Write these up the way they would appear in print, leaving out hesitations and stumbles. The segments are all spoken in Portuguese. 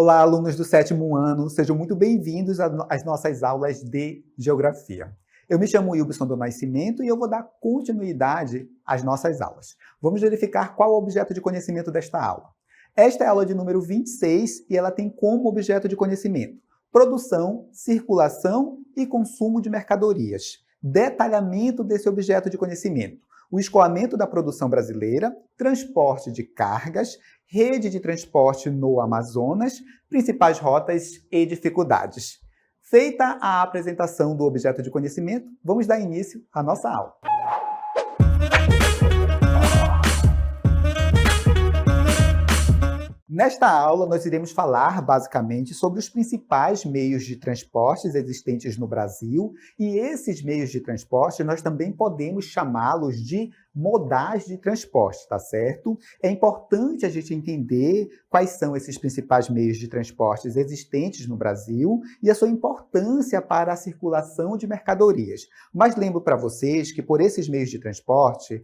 Olá, alunos do 7º ano, sejam muito bem-vindos às nossas aulas de Geografia. Eu me chamo Wilson do Nascimento e eu vou dar continuidade às nossas aulas. Vamos verificar qual é o objeto de conhecimento desta aula. Esta é a aula de número 26 e ela tem como objeto de conhecimento produção, circulação e consumo de mercadorias. Detalhamento desse objeto de conhecimento. O escoamento da produção brasileira, transporte de cargas, rede de transporte no Amazonas, principais rotas e dificuldades. Feita a apresentação do objeto de conhecimento, vamos dar início à nossa aula. Nesta aula, nós iremos falar, basicamente, sobre os principais meios de transportes existentes no Brasil, e esses meios de transporte nós também podemos chamá-los de modais de transporte, tá certo? É importante a gente entender quais são esses principais meios de transportes existentes no Brasil e a sua importância para a circulação de mercadorias. Mas lembro para vocês que por esses meios de transporte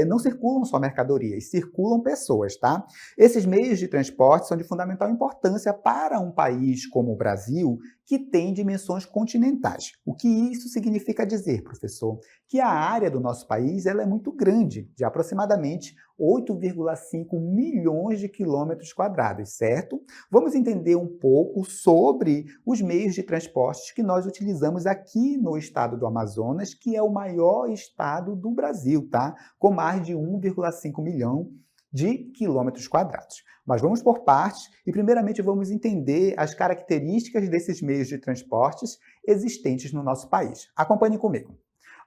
não circulam só mercadorias, circulam pessoas, tá? Esses meios de transporte são de fundamental importância para um país como o Brasil, que tem dimensões continentais. O que isso significa dizer, professor? Que a área do nosso país ela é muito grande, de aproximadamente 8,5 milhões de quilômetros quadrados, certo? Vamos entender um pouco sobre os meios de transporte que nós utilizamos aqui no estado do Amazonas, que é o maior estado do Brasil, tá? Com mais de 1,5 milhão de quilômetros quadrados. Mas vamos por partes e, primeiramente, vamos entender as características desses meios de transportes existentes no nosso país. Acompanhe comigo.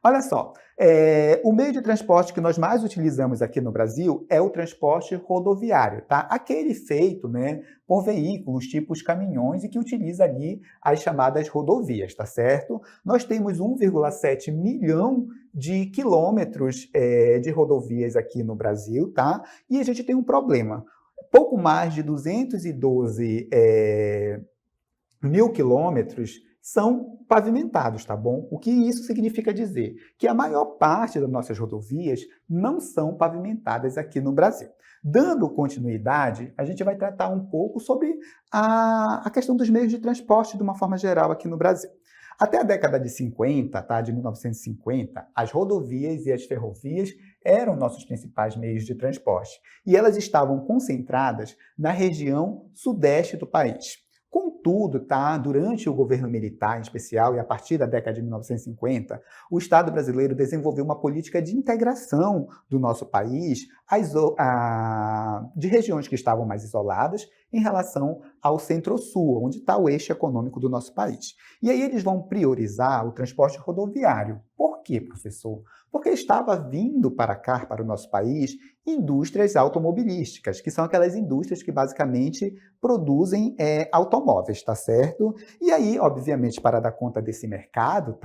Olha só, o meio de transporte que nós mais utilizamos aqui no Brasil é o transporte rodoviário, tá? Aquele feito, por veículos, tipos caminhões, e que utiliza ali as chamadas rodovias, tá certo? Nós temos 1,7 milhão de quilômetros de rodovias aqui no Brasil, tá? E a gente tem um problema. Pouco mais de 212 mil quilômetros são pavimentados, tá bom? O que isso significa dizer? Que a maior parte das nossas rodovias não são pavimentadas aqui no Brasil. Dando continuidade, a gente vai tratar um pouco sobre a questão dos meios de transporte de uma forma geral aqui no Brasil. Até a década de 50, tá? De 1950, as rodovias e as ferrovias eram nossos principais meios de transporte e elas estavam concentradas na região sudeste do país. Contudo, durante o governo militar, em especial, e a partir da década de 1950, o Estado brasileiro desenvolveu uma política de integração do nosso país de regiões que estavam mais isoladas em relação ao centro-sul, onde está o eixo econômico do nosso país. E aí eles vão priorizar o transporte rodoviário. Por quê, professor? Porque estava vindo para cá, para o nosso país, indústrias automobilísticas, que são aquelas indústrias que basicamente produzem automóveis, tá certo? E aí, obviamente, para dar conta desse mercado,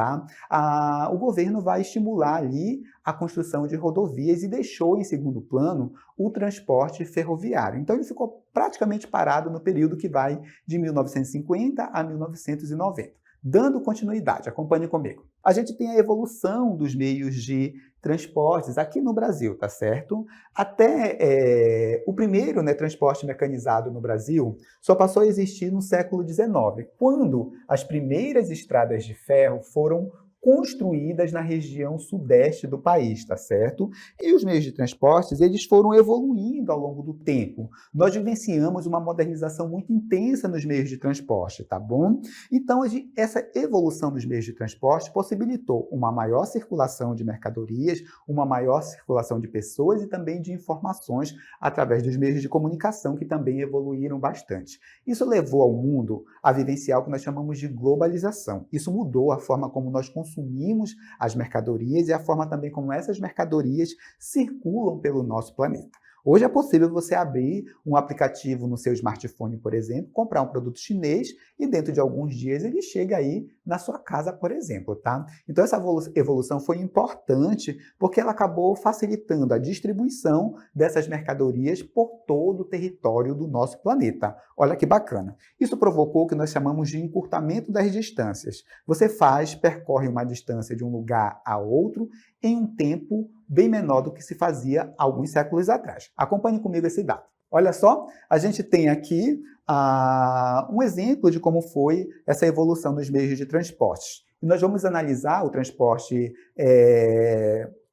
o governo vai estimular ali a construção de rodovias e deixou em segundo plano o transporte ferroviário. Então ele ficou praticamente parado no período que vai de 1950 a 1990. Dando continuidade, acompanhe comigo. A gente tem a evolução dos meios de transportes aqui no Brasil, tá certo? Até o primeiro transporte mecanizado no Brasil só passou a existir no século XIX, quando as primeiras estradas de ferro foram construídas na região sudeste do país, tá certo? E os meios de transportes, eles foram evoluindo ao longo do tempo. Nós vivenciamos uma modernização muito intensa nos meios de transporte, tá bom? Então, essa evolução dos meios de transporte possibilitou uma maior circulação de mercadorias, uma maior circulação de pessoas e também de informações através dos meios de comunicação, que também evoluíram bastante. Isso levou ao mundo a vivenciar o que nós chamamos de globalização. Isso mudou a forma como nós consumimos as mercadorias e a forma também como essas mercadorias circulam pelo nosso planeta. Hoje é possível você abrir um aplicativo no seu smartphone, por exemplo, comprar um produto chinês e dentro de alguns dias ele chega aí na sua casa, por exemplo, tá? Então essa evolução foi importante porque ela acabou facilitando a distribuição dessas mercadorias por todo o território do nosso planeta. Olha que bacana. Isso provocou o que nós chamamos de encurtamento das distâncias. Você percorre uma distância de um lugar a outro em um tempo bem menor do que se fazia alguns séculos atrás. Acompanhe comigo esse dado. Olha só, a gente tem aqui um exemplo de como foi essa evolução dos meios de transporte. E nós vamos analisar o transporte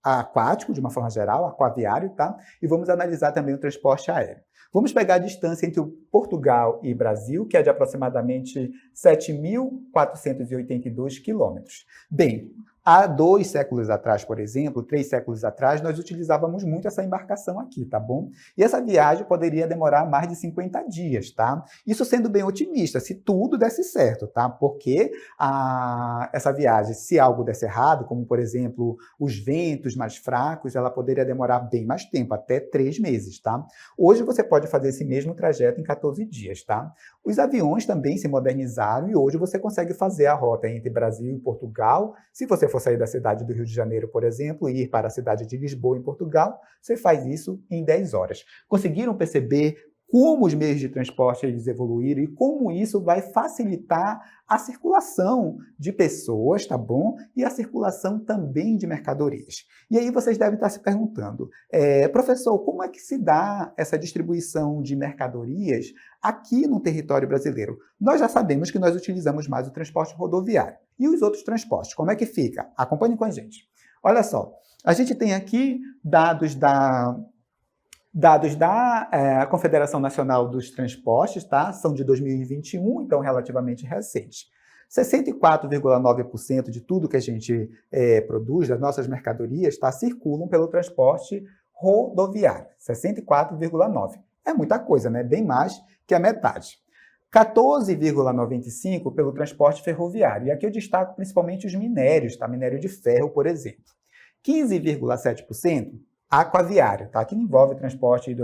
aquático, de uma forma geral, aquaviário, tá? E vamos analisar também o transporte aéreo. Vamos pegar a distância entre Portugal e Brasil, que é de aproximadamente 7.482 quilômetros. Bem, há 2 séculos atrás, por exemplo, 3 séculos atrás, nós utilizávamos muito essa embarcação aqui, tá bom? E essa viagem poderia demorar mais de 50 dias, tá? Isso sendo bem otimista, se tudo desse certo, tá? Porque essa viagem, se algo desse errado, como, por exemplo, os ventos mais fracos, ela poderia demorar bem mais tempo, até 3 meses, tá? Hoje você pode fazer esse mesmo trajeto em 14 dias, tá? Os aviões também se modernizaram e hoje você consegue fazer a rota entre Brasil e Portugal. Se você for sair da cidade do Rio de Janeiro, por exemplo, e ir para a cidade de Lisboa, em Portugal, você faz isso em 10 horas. Conseguiram perceber como os meios de transporte eles evoluíram e como isso vai facilitar a circulação de pessoas, tá bom? E a circulação também de mercadorias. E aí vocês devem estar se perguntando, professor, como é que se dá essa distribuição de mercadorias aqui no território brasileiro? Nós já sabemos que nós utilizamos mais o transporte rodoviário. E os outros transportes, como é que fica? Acompanhe com a gente. Olha só, a gente tem aqui dados da Confederação Nacional dos Transportes, tá? São de 2021, então relativamente recente. 64,9% de tudo que a gente produz, das nossas mercadorias, tá? Circulam pelo transporte rodoviário. 64,9%. É muita coisa, né? Bem mais que a metade. 14,95% pelo transporte ferroviário. E aqui eu destaco principalmente os minérios, tá? Minério de ferro, por exemplo. 15,7% aquaviário, tá? Que envolve transporte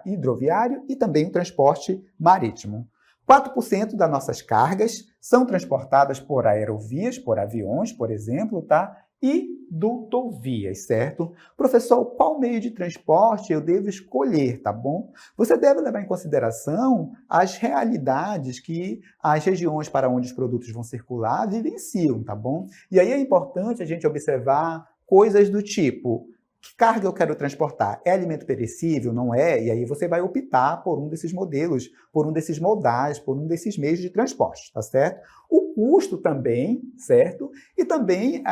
hidroviário e também o transporte marítimo. 4% das nossas cargas são transportadas por aerovias, por aviões, por exemplo, tá? E dutovias, certo? Professor, qual meio de transporte eu devo escolher, tá bom? Você deve levar em consideração as realidades que as regiões para onde os produtos vão circular vivenciam, tá bom? E aí é importante a gente observar coisas do tipo: que carga eu quero transportar? É alimento perecível? Não é? E aí você vai optar por um desses modelos, por um desses modais, por um desses meios de transporte, tá certo? O custo também, certo? E também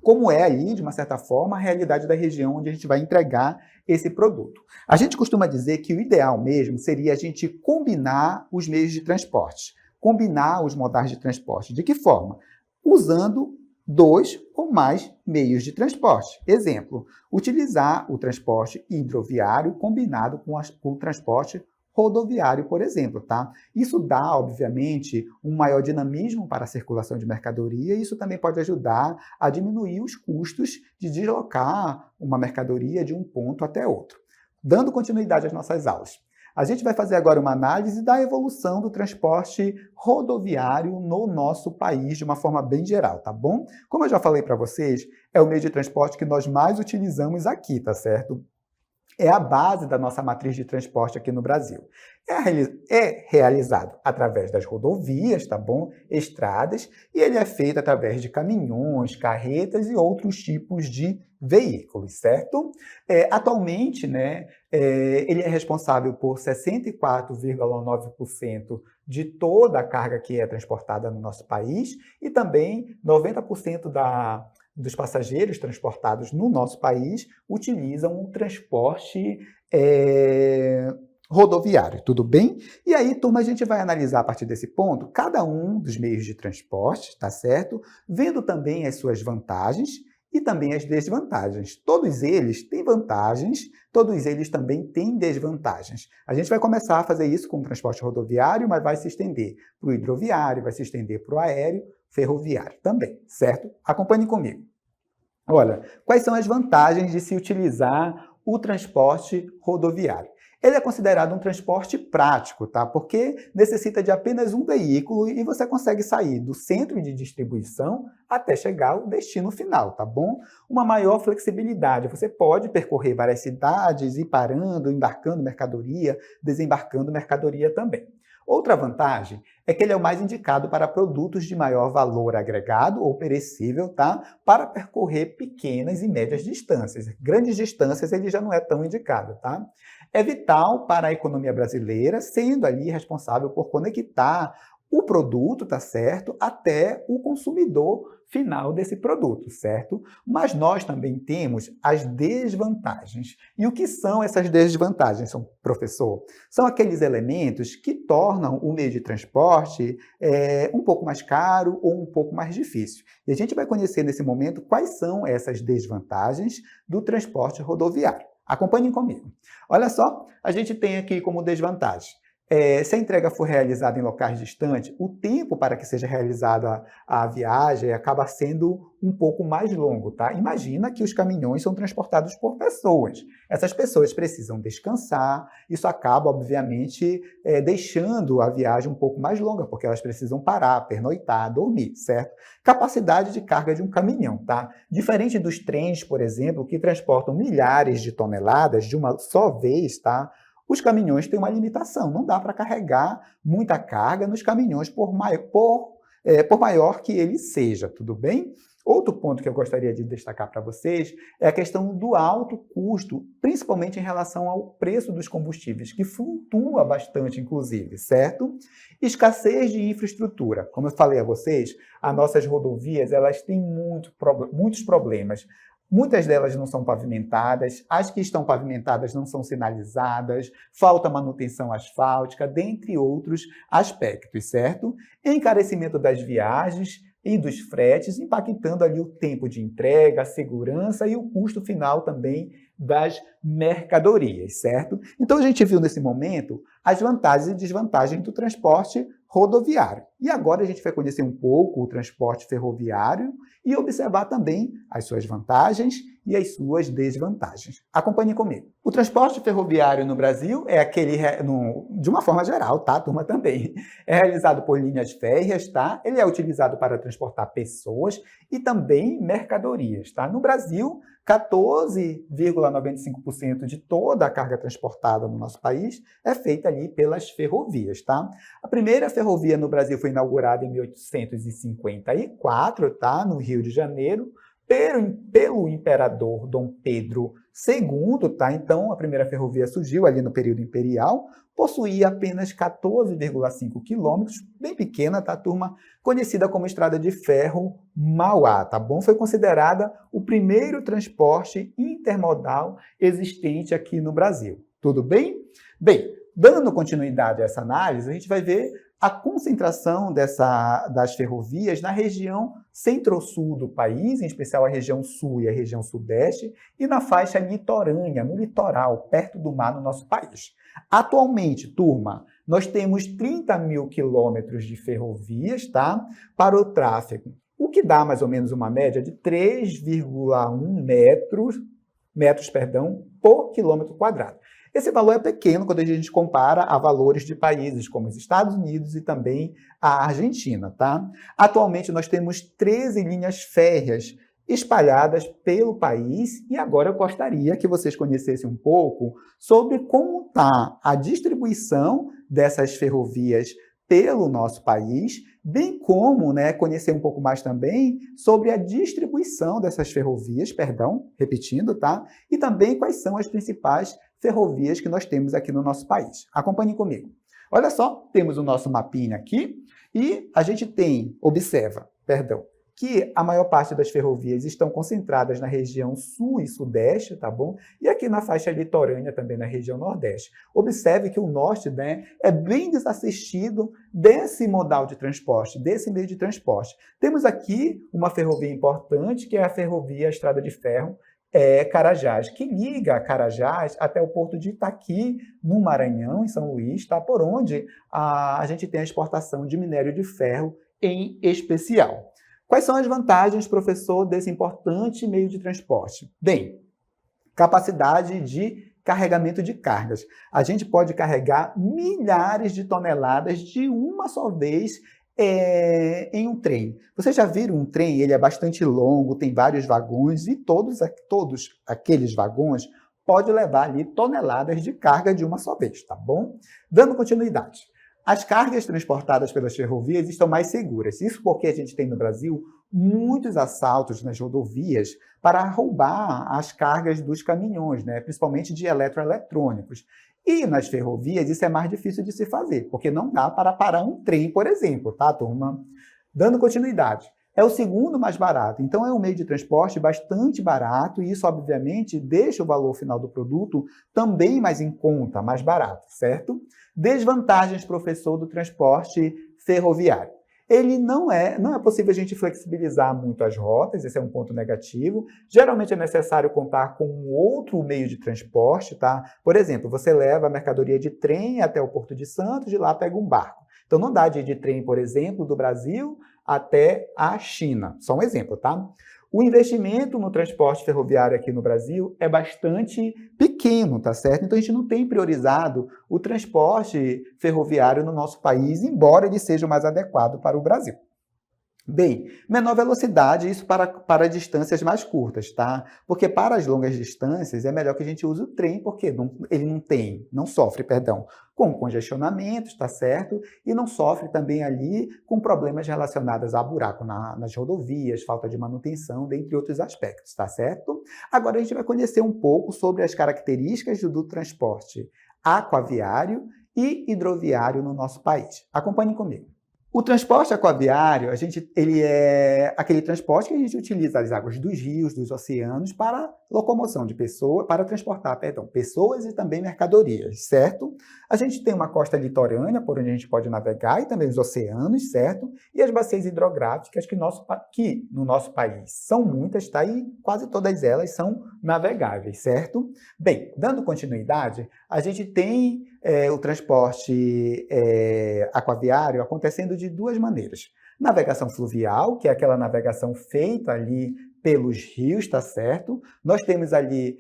como é aí, de uma certa forma, a realidade da região onde a gente vai entregar esse produto. A gente costuma dizer que o ideal mesmo seria a gente combinar os meios de transporte, combinar os modais de transporte. De que forma? Usando 2 ou mais meios de transporte. Exemplo, utilizar o transporte hidroviário combinado com o transporte rodoviário, por exemplo, tá? Isso dá, obviamente, um maior dinamismo para a circulação de mercadoria e isso também pode ajudar a diminuir os custos de deslocar uma mercadoria de um ponto até outro. Dando continuidade às nossas aulas. A gente vai fazer agora uma análise da evolução do transporte rodoviário no nosso país de uma forma bem geral, tá bom? Como eu já falei para vocês, é o meio de transporte que nós mais utilizamos aqui, tá certo? É a base da nossa matriz de transporte aqui no Brasil. É realizado através das rodovias, tá bom? Estradas, e ele é feito através de caminhões, carretas e outros tipos de veículos, certo? Atualmente, né, ele é responsável por 64,9% de toda a carga que é transportada no nosso país e também 90% dos passageiros transportados no nosso país utilizam o transporte rodoviário, tudo bem? E aí, turma, a gente vai analisar a partir desse ponto cada um dos meios de transporte, tá certo? Vendo também as suas vantagens e também as desvantagens. Todos eles têm vantagens, todos eles também têm desvantagens. A gente vai começar a fazer isso com o transporte rodoviário, mas vai se estender para o hidroviário, vai se estender para o aéreo, ferroviário também, certo? Acompanhe comigo. Olha, quais são as vantagens de se utilizar o transporte rodoviário? Ele é considerado um transporte prático, tá? Porque necessita de apenas um veículo e você consegue sair do centro de distribuição até chegar ao destino final, tá bom? Uma maior flexibilidade. Você pode percorrer várias cidades, ir parando, embarcando mercadoria, desembarcando mercadoria também. Outra vantagem é que ele é o mais indicado para produtos de maior valor agregado ou perecível, tá? Para percorrer pequenas e médias distâncias. Grandes distâncias ele já não é tão indicado, tá? É vital para a economia brasileira, sendo ali responsável por conectar o produto, tá certo, até o consumidor final desse produto, certo? Mas nós também temos as desvantagens. E o que são essas desvantagens, professor? São aqueles elementos que tornam o meio de transporte um pouco mais caro ou um pouco mais difícil. E a gente vai conhecer nesse momento quais são essas desvantagens do transporte rodoviário. Acompanhem comigo. Olha só, a gente tem aqui como desvantagem. Se a entrega for realizada em locais distantes, o tempo para que seja realizada a viagem acaba sendo um pouco mais longo, tá? Imagina que os caminhões são transportados por pessoas. Essas pessoas precisam descansar, isso acaba, obviamente, deixando a viagem um pouco mais longa, porque elas precisam parar, pernoitar, dormir, certo? Capacidade de carga de um caminhão, tá? Diferente dos trens, por exemplo, que transportam milhares de toneladas de uma só vez, tá? Os caminhões têm uma limitação, não dá para carregar muita carga nos caminhões por maior que ele seja, tudo bem? Outro ponto que eu gostaria de destacar para vocês é a questão do alto custo, principalmente em relação ao preço dos combustíveis, que flutua bastante, inclusive, certo? Escassez de infraestrutura. Como eu falei a vocês, as nossas rodovias elas têm muitos problemas. Muitas delas não são pavimentadas, as que estão pavimentadas não são sinalizadas, falta manutenção asfáltica, dentre outros aspectos, certo? Encarecimento das viagens e dos fretes, impactando ali o tempo de entrega, a segurança e o custo final também das mercadorias, certo? Então, a gente viu nesse momento as vantagens e desvantagens do transporte rodoviário. E agora a gente vai conhecer um pouco o transporte ferroviário e observar também as suas vantagens e as suas desvantagens. Acompanhe comigo. O transporte ferroviário no Brasil é aquele, de uma forma geral, tá, turma, também. É realizado por linhas férreas, tá? Ele é utilizado para transportar pessoas e também mercadorias, tá? No Brasil, 14,95% de toda a carga transportada no nosso país é feita ali pelas ferrovias, tá? A primeira ferrovia no Brasil foi inaugurada em 1854, tá? No Rio de Janeiro, pelo imperador Dom Pedro II, tá? Então, a primeira ferrovia surgiu ali no período imperial, possuía apenas 14,5 quilômetros, bem pequena, tá, turma? Conhecida como Estrada de Ferro Mauá, tá bom? Foi considerada o primeiro transporte intermodal existente aqui no Brasil. Tudo bem? Bem, dando continuidade a essa análise, a gente vai ver a concentração das ferrovias na região centro-sul do país, em especial a região sul e a região sudeste, e na faixa litorânea, no litoral, perto do mar no nosso país. Atualmente, turma, nós temos 30 mil quilômetros de ferrovias, tá, para o tráfego, o que dá mais ou menos uma média de 3,1 metros por quilômetro quadrado. Esse valor é pequeno quando a gente compara a valores de países como os Estados Unidos e também a Argentina, tá? Atualmente nós temos 13 linhas férreas espalhadas pelo país e agora eu gostaria que vocês conhecessem um pouco sobre como está a distribuição dessas ferrovias pelo nosso país, bem como, né, conhecer um pouco mais também sobre a distribuição dessas ferrovias, repetindo, tá? E também quais são as principais ferrovias que nós temos aqui no nosso país. Acompanhem comigo. Olha só, temos o nosso mapinha aqui e a gente observa, que a maior parte das ferrovias estão concentradas na região sul e sudeste, tá bom? E aqui na faixa litorânea também na região nordeste. Observe que o norte, né, é bem desassistido desse modal de transporte, desse meio de transporte. Temos aqui uma ferrovia importante, que é a ferrovia Estrada de Ferro Carajás, que liga Carajás até o porto de Itaqui, no Maranhão, em São Luís, tá? Por onde a gente tem a exportação de minério de ferro em especial. Quais são as vantagens, professor, desse importante meio de transporte? Bem, capacidade de carregamento de cargas. A gente pode carregar milhares de toneladas de uma só vez em um trem. Vocês já viram um trem? Ele é bastante longo, tem vários vagões e todos aqueles vagões podem levar ali toneladas de carga de uma só vez, tá bom? Dando continuidade. As cargas transportadas pelas ferrovias estão mais seguras. Isso porque a gente tem no Brasil muitos assaltos nas rodovias para roubar as cargas dos caminhões, né? Principalmente de eletroeletrônicos. E nas ferrovias isso é mais difícil de se fazer, porque não dá para parar um trem, por exemplo, tá, turma? Dando continuidade. É o segundo mais barato, então é um meio de transporte bastante barato e isso, obviamente, deixa o valor final do produto também mais em conta, mais barato, certo? Desvantagens, professor, do transporte ferroviário. Ele não é possível a gente flexibilizar muito as rotas, esse é um ponto negativo. Geralmente é necessário contar com um outro meio de transporte, tá? Por exemplo, você leva a mercadoria de trem até o Porto de Santos, de lá pega um barco. Então não dá de ir de trem, por exemplo, do Brasil até a China. Só um exemplo, tá? O investimento no transporte ferroviário aqui no Brasil é bastante pequeno, tá certo? Então a gente não tem priorizado o transporte ferroviário no nosso país, embora ele seja o mais adequado para o Brasil. Bem, menor velocidade, isso para distâncias mais curtas, tá? Porque para as longas distâncias é melhor que a gente use o trem, porque ele não sofre, perdão, com congestionamentos, tá certo? E não sofre também ali com problemas relacionados a buraco nas rodovias, falta de manutenção, dentre outros aspectos, tá certo? Agora a gente vai conhecer um pouco sobre as características do transporte aquaviário e hidroviário no nosso país. Acompanhem comigo. O transporte aquaviário, ele é aquele transporte que a gente utiliza as águas dos rios, dos oceanos, para locomoção de pessoas, para transportar, pessoas e também mercadorias, certo? A gente tem uma costa litorânea, por onde a gente pode navegar, e também os oceanos, certo? E as bacias hidrográficas que no nosso país são muitas, tá? E quase todas elas são navegáveis, certo? Bem, dando continuidade, a gente tem o transporte aquaviário acontecendo de duas maneiras. Navegação fluvial, que é aquela navegação feita ali pelos rios, tá certo? Nós temos ali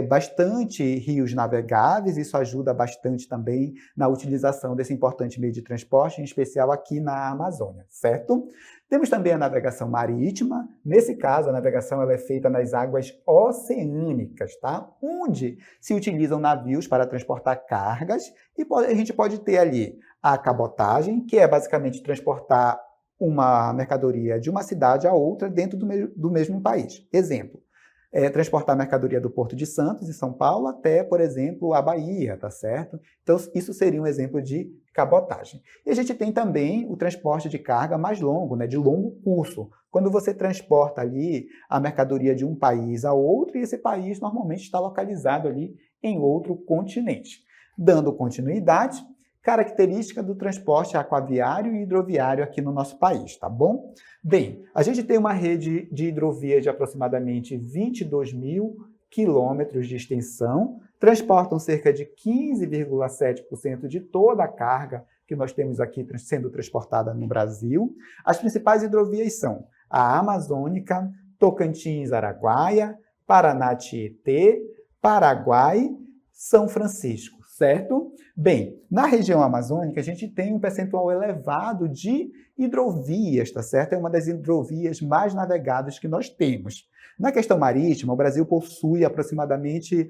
bastante rios navegáveis, isso ajuda bastante também na utilização desse importante meio de transporte, em especial aqui na Amazônia, certo? Temos também a navegação marítima. Nesse caso, a navegação ela é feita nas águas oceânicas, tá? Onde se utilizam navios para transportar cargas e a gente pode ter ali a cabotagem, que é basicamente transportar uma mercadoria de uma cidade a outra dentro do mesmo país. Exemplo, transportar mercadoria do Porto de Santos, em São Paulo, até, por exemplo, a Bahia, tá certo? Então, isso seria um exemplo de cabotagem. E a gente tem também o transporte de carga mais longo, né, de longo curso, quando você transporta ali a mercadoria de um país a outro e esse país normalmente está localizado ali em outro continente. Dando continuidade, característica do transporte aquaviário e hidroviário aqui no nosso país, tá bom? Bem, a gente tem uma rede de hidrovia de aproximadamente 22 mil quilômetros de extensão, transportam cerca de 15,7% de toda a carga que nós temos aqui sendo transportada no Brasil. As principais hidrovias são a Amazônica, Tocantins-Araguaia, Paraná-Tietê, Paraguai, São Francisco, certo? Bem, na região amazônica a gente tem um percentual elevado de hidrovias, tá certo? É uma das hidrovias mais navegadas que nós temos. Na questão marítima, o Brasil possui aproximadamente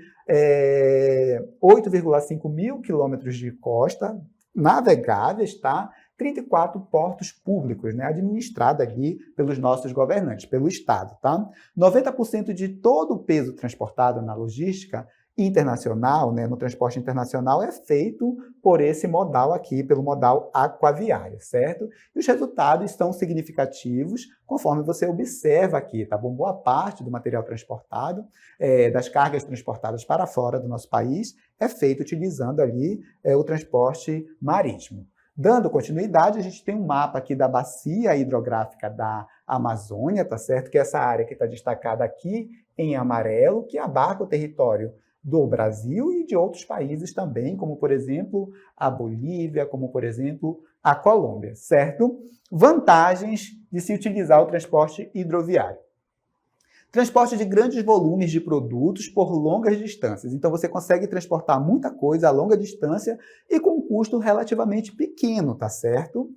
8,5 mil quilômetros de costa navegáveis, tá? 34 portos públicos, né, administrados ali pelos nossos governantes, pelo Estado, tá? 90% de todo o peso transportado na logística internacional, né, no transporte internacional, é feito por esse modal aqui, pelo modal aquaviário, certo? E os resultados são significativos, conforme você observa aqui, tá bom? Boa parte do material transportado, das cargas transportadas para fora do nosso país, é feito utilizando ali o transporte marítimo. Dando continuidade, a gente tem um mapa aqui da bacia hidrográfica da Amazônia, tá certo? Que é essa área que está destacada aqui em amarelo, que abarca o território do Brasil e de outros países também, como, por exemplo, a Bolívia, como, por exemplo, a Colômbia, certo? Vantagens de se utilizar o transporte hidroviário. Transporte de grandes volumes de produtos por longas distâncias. Então, você consegue transportar muita coisa a longa distância e com um custo relativamente pequeno, tá certo?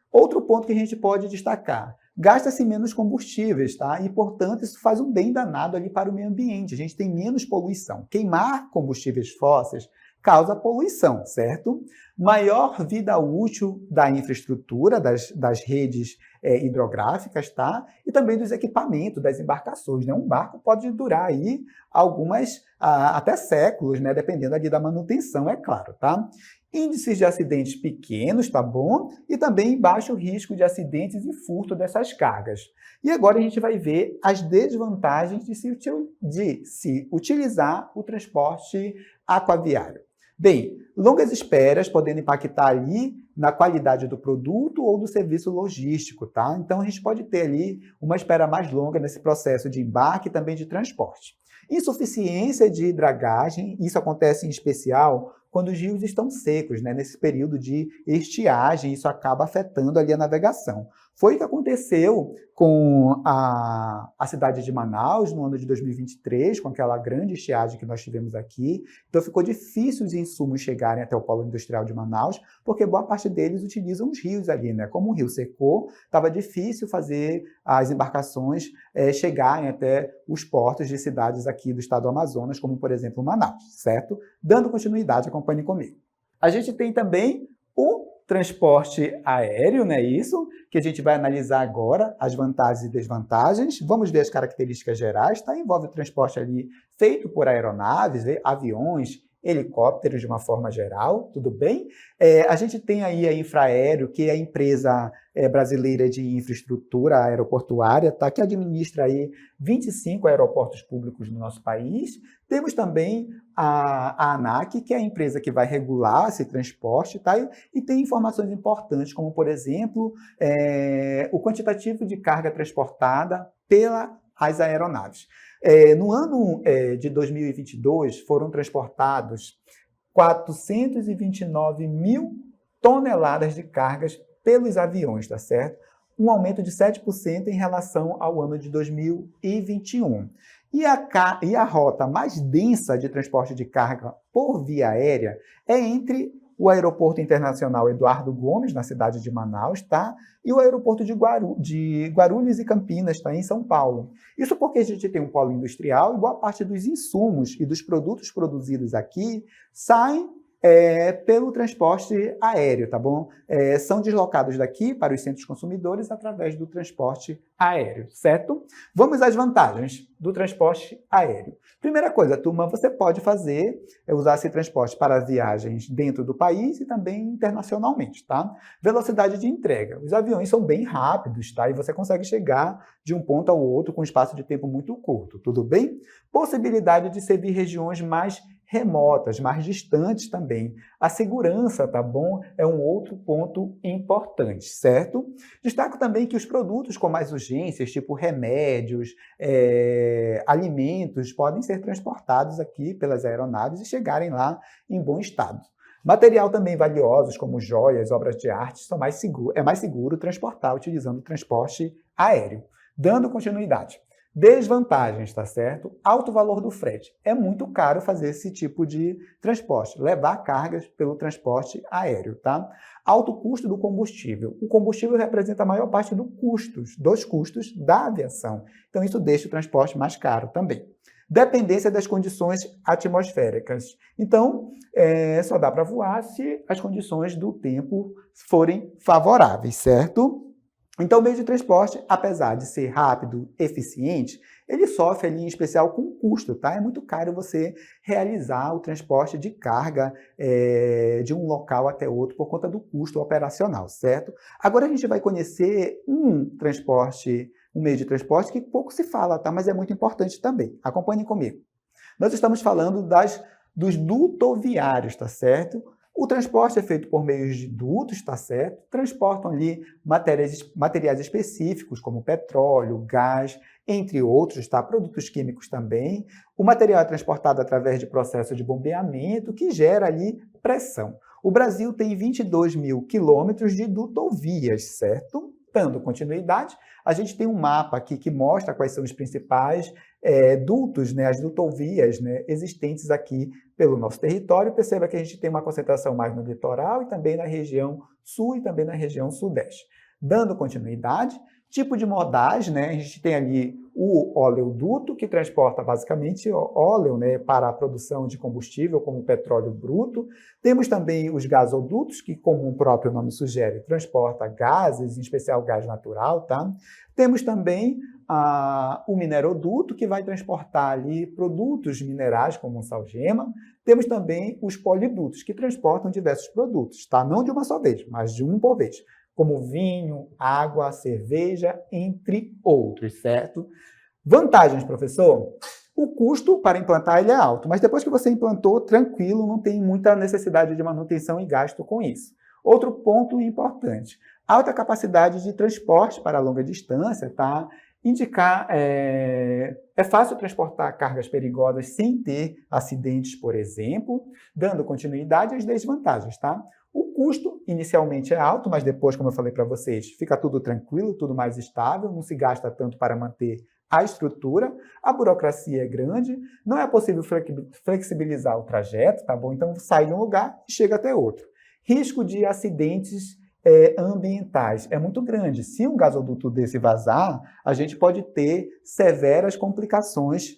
Outro ponto que a gente pode destacar. Gasta-se menos combustíveis, tá? E, portanto, isso faz um bem danado ali para o meio ambiente. A gente tem menos poluição. Queimar combustíveis fósseis causa poluição, certo? Maior vida útil da infraestrutura, das redes hidrográficas, tá? E também dos equipamentos, das embarcações, né? Um barco pode durar aí até séculos, né? Dependendo ali da manutenção, é claro, tá? Índices de acidentes pequenos, tá bom? E também baixo risco de acidentes e furto dessas cargas. E agora a gente vai ver as desvantagens de se utilizar o transporte aquaviário. Bem, longas esperas podendo impactar ali na qualidade do produto ou do serviço logístico, tá? Então a gente pode ter ali uma espera mais longa nesse processo de embarque e também de transporte. Insuficiência de dragagem, isso acontece em especial quando os rios estão secos, né? Nesse período de estiagem, isso acaba afetando ali a navegação. Foi o que aconteceu com a cidade de Manaus no ano de 2023, com aquela grande estiagem que nós tivemos aqui. Então ficou difícil os insumos chegarem até o polo industrial de Manaus, porque boa parte deles utilizam os rios ali, né? Como o rio secou, estava difícil fazer as embarcações chegarem até os portos de cidades aqui do estado do Amazonas, como por exemplo Manaus, certo? Dando continuidade, acompanhe comigo. A gente tem também o transporte aéreo, né? Isso que a gente vai analisar agora, as vantagens e desvantagens. Vamos ver as características gerais, tá? Envolve o transporte ali feito por aeronaves, aviões, helicópteros de uma forma geral, tudo bem? A gente tem aí a Infraero, que é a empresa brasileira de infraestrutura aeroportuária, tá? Que administra aí 25 aeroportos públicos no nosso país. Temos também a ANAC, que é a empresa que vai regular esse transporte, tá? E tem informações importantes, como, por exemplo, o quantitativo de carga transportada pelas aeronaves. No ano de 2022, foram transportados 429 mil toneladas de cargas pelos aviões, tá certo? Um aumento de 7% em relação ao ano de 2021. E a rota mais densa de transporte de carga por via aérea é entre o Aeroporto Internacional Eduardo Gomes, na cidade de Manaus, tá? E o aeroporto de Guarulhos e Campinas, tá? Em São Paulo. Isso porque a gente tem um polo industrial e boa parte dos insumos e dos produtos produzidos aqui saem pelo transporte aéreo, tá bom? São deslocados daqui para os centros consumidores através do transporte aéreo, certo? Vamos às vantagens do transporte aéreo. Primeira coisa, turma, você pode usar esse transporte para viagens dentro do país e também internacionalmente, tá? Velocidade de entrega. Os aviões são bem rápidos, tá? E você consegue chegar de um ponto ao outro com um espaço de tempo muito curto, tudo bem? Possibilidade de servir regiões mais remotas, mais distantes também. A segurança, tá bom? É um outro ponto importante, certo? Destaco também que os produtos com mais urgências, tipo remédios, alimentos, podem ser transportados aqui pelas aeronaves e chegarem lá em bom estado. Material também valiosos, como joias, obras de arte, é mais seguro transportar utilizando o transporte aéreo. Dando continuidade. Desvantagens, tá certo? Alto valor do frete. É muito caro fazer esse tipo de transporte, levar cargas pelo transporte aéreo, tá? Alto custo do combustível. O combustível representa a maior parte dos custos da aviação. Então, isso deixa o transporte mais caro também. Dependência das condições atmosféricas. Então, só dá para voar se as condições do tempo forem favoráveis, certo? Então, o meio de transporte, apesar de ser rápido, eficiente, ele sofre ali em especial com custo, tá? É muito caro você realizar o transporte de carga de um local até outro por conta do custo operacional, certo? Agora a gente vai conhecer um meio de transporte que pouco se fala, tá? Mas é muito importante também. Acompanhem comigo. Nós estamos falando dos dutoviários, tá certo? O transporte é feito por meio de dutos, tá certo? Transportam ali materiais específicos, como petróleo, gás, entre outros, tá? Produtos químicos também. O material é transportado através de processo de bombeamento, que gera ali pressão. O Brasil tem 22 mil quilômetros de dutovias, certo? Dando continuidade, a gente tem um mapa aqui que mostra quais são os principais dutos, né, as dutovias, né, existentes aqui pelo nosso território. Perceba que a gente tem uma concentração mais no litoral e também na região sul e também na região sudeste. Dando continuidade, tipo de modais, né, a gente tem ali o oleoduto, que transporta basicamente óleo, né, para a produção de combustível, como petróleo bruto. Temos também os gasodutos, que, como o próprio nome sugere, transporta gases, em especial gás natural, tá? Temos também o mineroduto, que vai transportar ali produtos minerais, como salgema. Temos também os polidutos, que transportam diversos produtos, tá? Não de uma só vez, mas de um por vez, como vinho, água, cerveja, entre outros, certo? Vantagens, professor? O custo para implantar ele é alto, mas depois que você implantou, tranquilo, não tem muita necessidade de manutenção e gasto com isso. Outro ponto importante, alta capacidade de transporte para longa distância, tá? Indicar, é fácil transportar cargas perigosas sem ter acidentes, por exemplo, dando continuidade às desvantagens, tá? O custo inicialmente é alto, mas depois, como eu falei para vocês, fica tudo tranquilo, tudo mais estável, não se gasta tanto para manter a estrutura, a burocracia é grande, não é possível flexibilizar o trajeto, tá bom? Então sai de um lugar e chega até outro. Risco de acidentes ambientais é muito grande. Se um gasoduto desse vazar, a gente pode ter severas complicações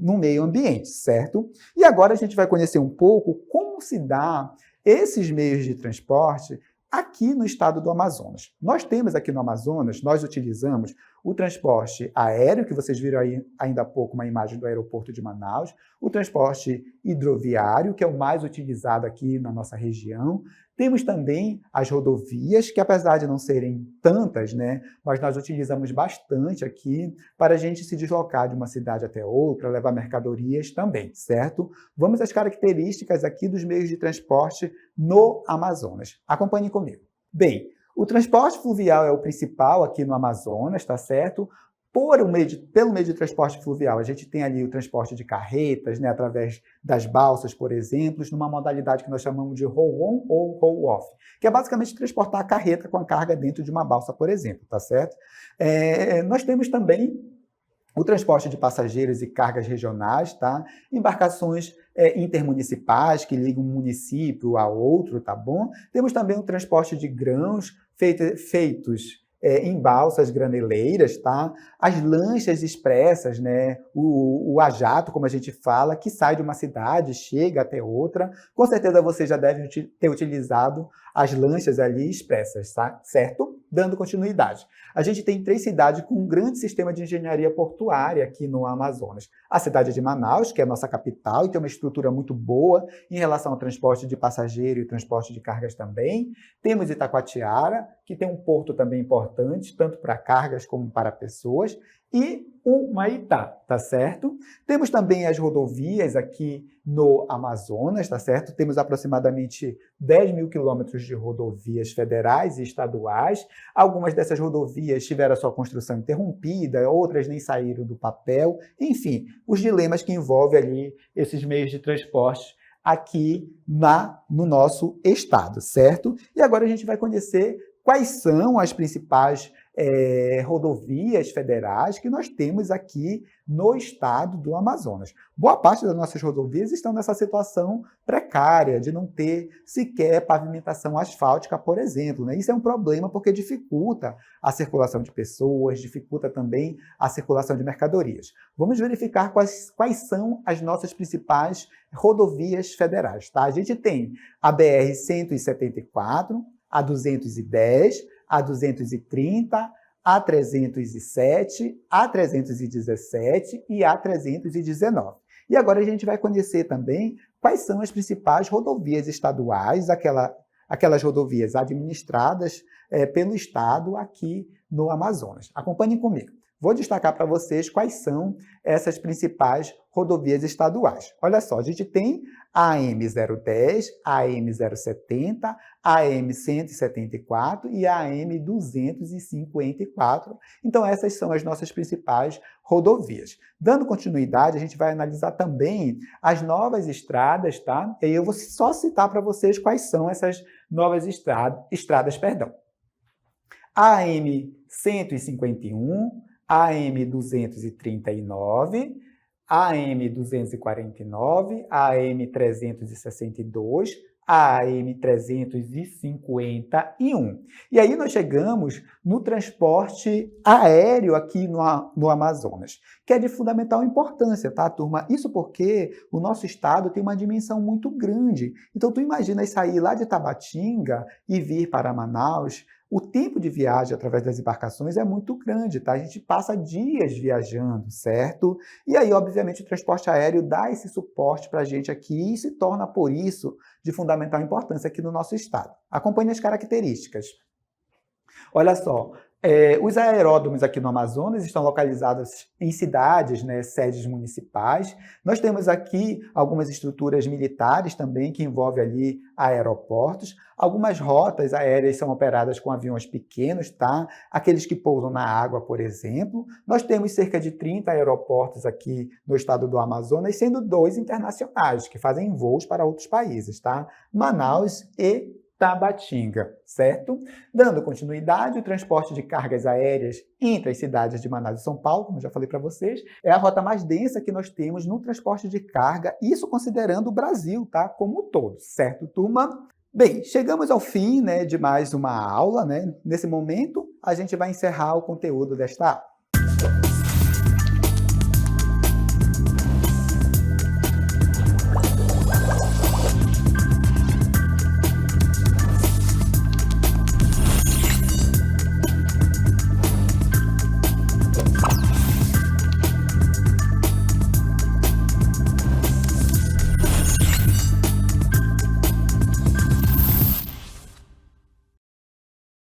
no meio ambiente, certo? E agora a gente vai conhecer um pouco como se dá esses meios de transporte aqui no estado do Amazonas. Nós temos aqui no Amazonas, nós utilizamos o transporte aéreo, que vocês viram aí ainda há pouco uma imagem do aeroporto de Manaus, o transporte hidroviário, que é o mais utilizado aqui na nossa região. Temos também as rodovias, que apesar de não serem tantas, né, mas nós utilizamos bastante aqui para a gente se deslocar de uma cidade até outra, levar mercadorias também, certo? Vamos às características aqui dos meios de transporte no Amazonas. Acompanhem comigo. Bem, o transporte fluvial é o principal aqui no Amazonas, tá certo? Pelo meio de transporte fluvial, a gente tem ali o transporte de carretas, né, através das balsas, por exemplo, numa modalidade que nós chamamos de roll-on ou roll-off, que é basicamente transportar a carreta com a carga dentro de uma balsa, por exemplo, tá certo? Nós temos também o transporte de passageiros e cargas regionais, tá? Embarcações intermunicipais que ligam um município a outro, tá bom? Temos também o transporte de grãos feitos em balsas graneleiras, tá? As lanchas expressas, né? O ajato, como a gente fala, que sai de uma cidade, chega até outra. Com certeza você já deve ter utilizado as lanchas ali expressas, tá? Certo? Dando continuidade. A gente tem 3 cidades com um grande sistema de engenharia portuária aqui no Amazonas. A cidade de Manaus, que é a nossa capital e tem uma estrutura muito boa em relação ao transporte de passageiro e transporte de cargas também. Temos Itacoatiara, que tem um porto também importante, tanto para cargas como para pessoas, e o Humaitá, tá certo? Temos também as rodovias aqui no Amazonas, tá certo? Temos aproximadamente 10 mil quilômetros de rodovias federais e estaduais. Algumas dessas rodovias tiveram a sua construção interrompida, outras nem saíram do papel. Enfim, os dilemas que envolvem ali esses meios de transporte aqui no nosso estado, certo? E agora a gente vai conhecer quais são as principais rodovias federais que nós temos aqui no estado do Amazonas. Boa parte das nossas rodovias estão nessa situação precária de não ter sequer pavimentação asfáltica, por exemplo, né? Isso é um problema porque dificulta a circulação de pessoas, dificulta também a circulação de mercadorias. Vamos verificar quais são as nossas principais rodovias federais, tá? A gente tem a BR-174, a 210, a 230, a 307, a 317 e a 319. E agora a gente vai conhecer também quais são as principais rodovias estaduais, aquelas rodovias administradas pelo Estado aqui no Amazonas. Acompanhem comigo. Vou destacar para vocês quais são essas principais rodovias estaduais. Olha só, a gente tem a AM010, a AM070, a AM174 e a AM254. Então, essas são as nossas principais rodovias. Dando continuidade, a gente vai analisar também as novas estradas, tá? E aí eu vou só citar para vocês quais são essas novas estradas, perdão. A AM151, a AM239, a AM249, a AM362, AM351. E aí nós chegamos no transporte aéreo aqui no Amazonas, que é de fundamental importância, tá, turma? Isso porque o nosso estado tem uma dimensão muito grande. Então, tu imagina sair lá de Tabatinga e vir para Manaus. O tempo de viagem através das embarcações é muito grande, tá? A gente passa dias viajando, certo? E aí, obviamente, o transporte aéreo dá esse suporte para a gente aqui e se torna, por isso, de fundamental importância aqui no nosso estado. Acompanhe as características. Olha só, os aeródromos aqui no Amazonas estão localizados em cidades, né, sedes municipais. Nós temos aqui algumas estruturas militares também, que envolvem ali aeroportos. Algumas rotas aéreas são operadas com aviões pequenos, tá? Aqueles que pousam na água, por exemplo. Nós temos cerca de 30 aeroportos aqui no estado do Amazonas, sendo 2 internacionais, que fazem voos para outros países, tá? Manaus e Tabatinga, certo? Dando continuidade, o transporte de cargas aéreas entre as cidades de Manaus e São Paulo, como já falei para vocês, é a rota mais densa que nós temos no transporte de carga, isso considerando o Brasil, tá? Como um todo, certo, turma? Bem, chegamos ao fim, né, de mais uma aula, né? Nesse momento, a gente vai encerrar o conteúdo desta aula.